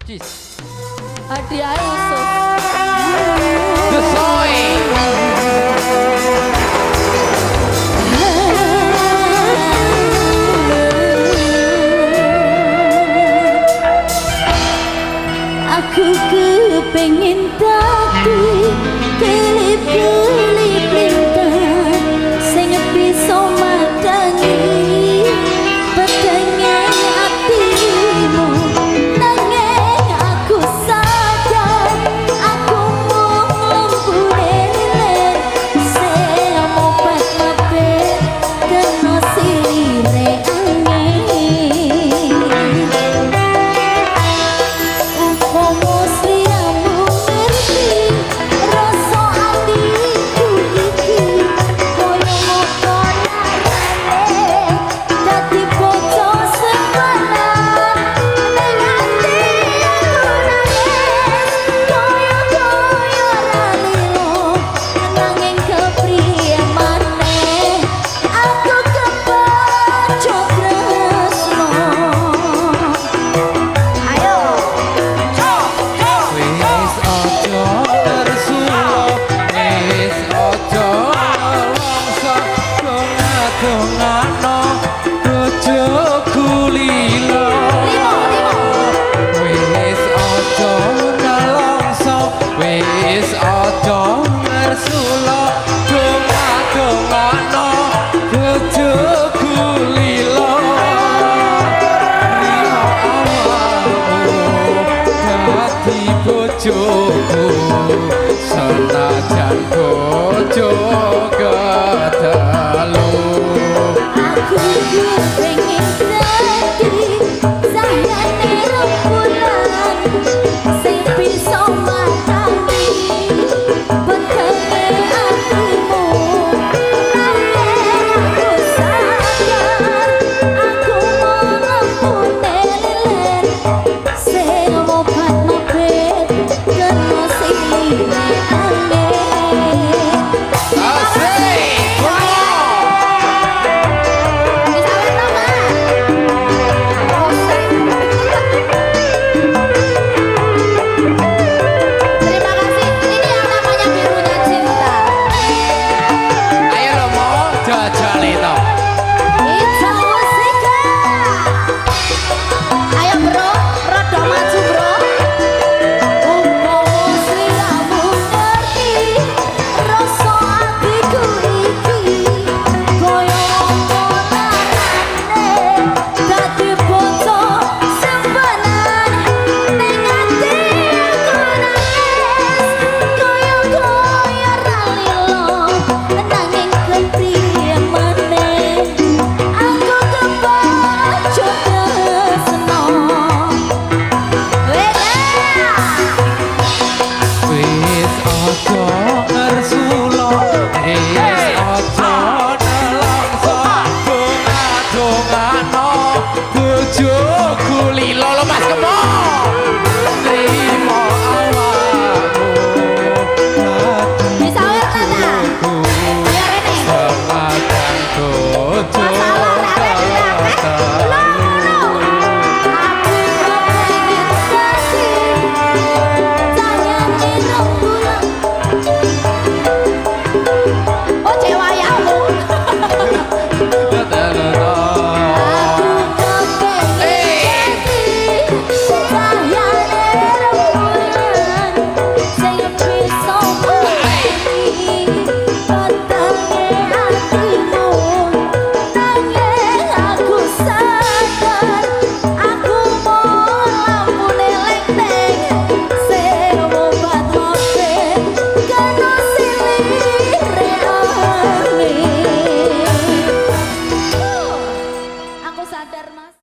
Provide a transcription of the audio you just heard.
Cis. Hadiah khusus. Gesoy. Aku kepengen tapi kelip-kelip lintang sing bisa madangi petenge atimu nanging aku sadar aku mung lemburen sing mopat mabet kena sirine angin upomo sliramu ngerti rasa atiku iki koyo ngopo larane dadi bocah sempalan ning ati aku nangis koyo nanging kepriye maneh aku kepacut tresno ayo Wis ojo tersulo, wis ojo longso, donga-dongano bojoku lilo. Wis ojo nelongso, wis ojo tersulo, donga-dongano bojoku lilo. Rino awakmu dadi bojoku